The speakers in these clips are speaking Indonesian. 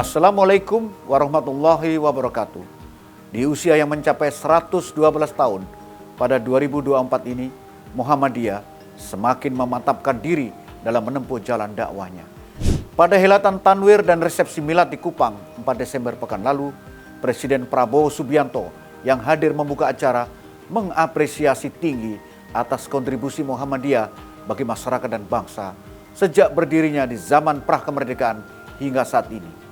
Assalamualaikum warahmatullahi wabarakatuh. Di usia yang mencapai 112 tahun pada 2024 ini, Muhammadiyah semakin memantapkan diri dalam menempuh jalan dakwahnya. Pada helatan tanwir dan resepsi milad di Kupang 4 Desember pekan lalu, Presiden Prabowo Subianto yang hadir membuka acara mengapresiasi tinggi atas kontribusi Muhammadiyah bagi masyarakat dan bangsa sejak berdirinya di zaman prakemerdekaan hingga saat ini.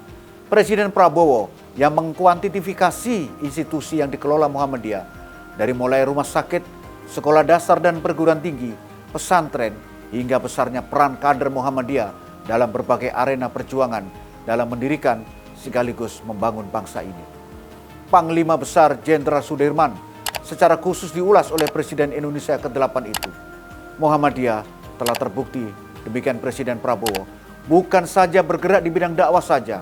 Presiden Prabowo yang mengkuantifikasi institusi yang dikelola Muhammadiyah dari mulai rumah sakit, sekolah dasar dan perguruan tinggi, pesantren, hingga besarnya peran kader Muhammadiyah dalam berbagai arena perjuangan dalam mendirikan sekaligus membangun bangsa ini. Panglima Besar Jenderal Sudirman secara khusus diulas oleh Presiden Indonesia ke-8 itu. Muhammadiyah telah terbukti, demikian Presiden Prabowo, bukan saja bergerak di bidang dakwah saja,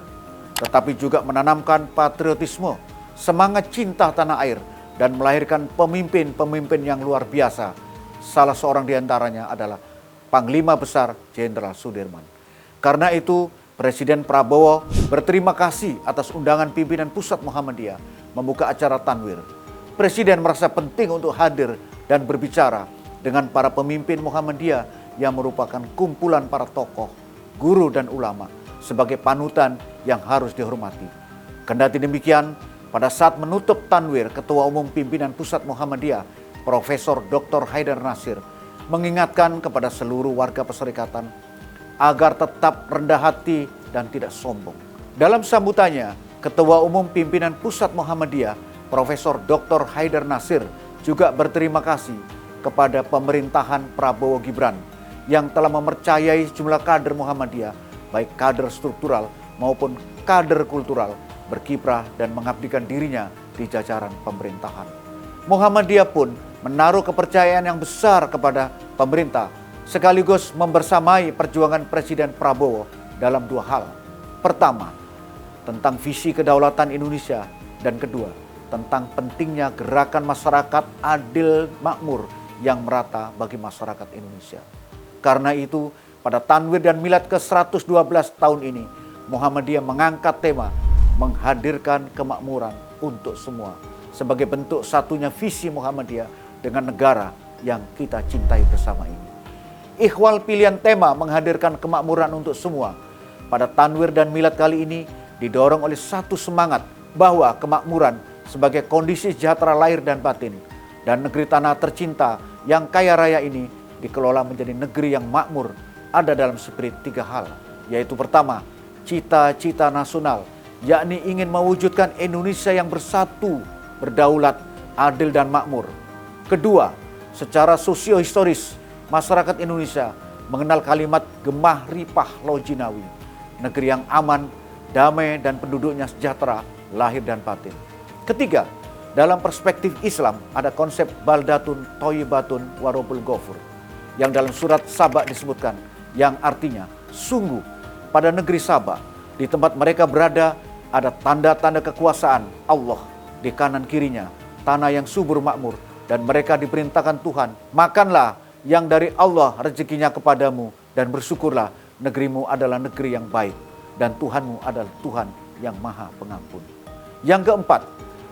tetapi juga menanamkan patriotisme, semangat cinta tanah air, dan melahirkan pemimpin-pemimpin yang luar biasa. Salah seorang di antaranya adalah Panglima Besar Jenderal Sudirman. Karena itu, Presiden Prabowo berterima kasih atas undangan pimpinan pusat Muhammadiyah membuka acara tanwir. Presiden merasa penting untuk hadir dan berbicara dengan para pemimpin Muhammadiyah yang merupakan kumpulan para tokoh, guru dan ulama sebagai panutan yang harus dihormati. Kendati demikian, pada saat menutup tanwir, Ketua Umum Pimpinan Pusat Muhammadiyah, Profesor Dr. Haidar Nasir, mengingatkan kepada seluruh warga perserikatan agar tetap rendah hati dan tidak sombong. Dalam sambutannya, Ketua Umum Pimpinan Pusat Muhammadiyah, Profesor Dr. Haidar Nasir, juga berterima kasih kepada pemerintahan Prabowo Gibran yang telah mempercayai jumlah kader Muhammadiyah, baik kader struktural maupun kader kultural, berkiprah dan mengabdikan dirinya di jajaran pemerintahan. Muhammadiyah pun menaruh kepercayaan yang besar kepada pemerintah, sekaligus membersamai perjuangan Presiden Prabowo dalam dua hal. Pertama, tentang visi kedaulatan Indonesia, dan kedua, tentang pentingnya gerakan masyarakat adil makmur yang merata bagi masyarakat Indonesia. Karena itu, pada tanwir dan milad ke-112 tahun ini, Muhammadiyah mengangkat tema menghadirkan kemakmuran untuk semua sebagai bentuk satunya visi Muhammadiyah dengan negara yang kita cintai bersama ini. Ikhwal pilihan tema menghadirkan kemakmuran untuk semua pada tanwir dan milad kali ini didorong oleh satu semangat bahwa kemakmuran sebagai kondisi sejahtera lahir dan batin, dan negeri tanah tercinta yang kaya raya ini dikelola menjadi negeri yang makmur ada dalam spirit tiga hal, yaitu pertama, cita-cita nasional, yakni ingin mewujudkan Indonesia yang bersatu, berdaulat, adil dan makmur. Kedua, secara sosio-historis, masyarakat Indonesia mengenal kalimat Gemah Ripah Lojinawi, negeri yang aman, damai dan penduduknya sejahtera, lahir dan batin. Ketiga, dalam perspektif Islam ada konsep Baldatun Thayyibatun Warabul Ghafur yang dalam surat Saba disebutkan, yang artinya sungguh pada negeri Saba, di tempat mereka berada ada tanda-tanda kekuasaan Allah di kanan kirinya, tanah yang subur makmur, dan mereka diperintahkan Tuhan, makanlah yang dari Allah rezekinya kepadamu dan bersyukurlah, negerimu adalah negeri yang baik dan Tuhanmu adalah Tuhan yang maha pengampun. Yang keempat,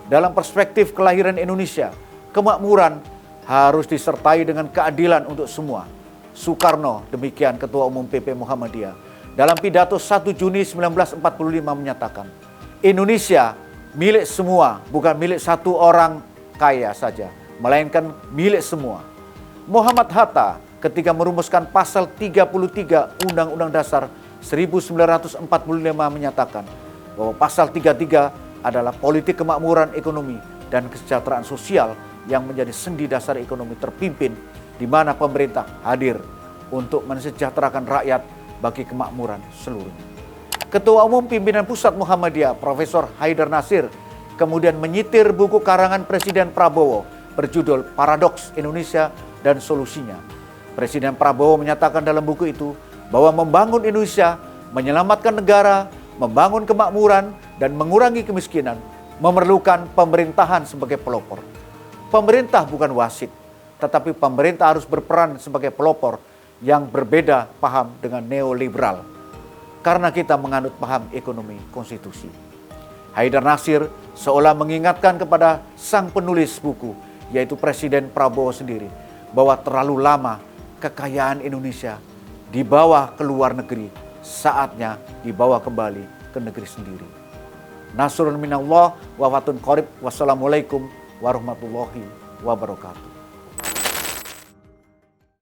dalam perspektif kelahiran Indonesia, kemakmuran harus disertai dengan keadilan untuk semua. Soekarno, demikian Ketua Umum PP Muhammadiyah, dalam pidato 1 Juni 1945 menyatakan, Indonesia milik semua, bukan milik satu orang kaya saja, melainkan milik semua. Muhammad Hatta ketika merumuskan pasal 33 Undang-Undang Dasar 1945 menyatakan bahwa pasal 33 adalah politik kemakmuran ekonomi dan kesejahteraan sosial yang menjadi sendi dasar ekonomi terpimpin, di mana pemerintah hadir untuk mensejahterakan rakyat bagi kemakmuran seluruhnya. Ketua Umum Pimpinan Pusat Muhammadiyah, Profesor Haidar Nasir, kemudian menyitir buku karangan Presiden Prabowo berjudul Paradoks Indonesia dan Solusinya. Presiden Prabowo menyatakan dalam buku itu bahwa membangun Indonesia, menyelamatkan negara, membangun kemakmuran, dan mengurangi kemiskinan memerlukan pemerintahan sebagai pelopor. Pemerintah bukan wasit, tetapi pemerintah harus berperan sebagai pelopor yang berbeda paham dengan neoliberal. karena kita menganut paham ekonomi konstitusi. Haidar Nasir seolah mengingatkan kepada sang penulis buku, yaitu Presiden Prabowo sendiri, bahwa terlalu lama kekayaan Indonesia dibawa ke luar negeri, saatnya dibawa kembali ke negeri sendiri. Nasrun minallah wa fatun qarib. Wassalamualaikum warahmatullahi wabarakatuh.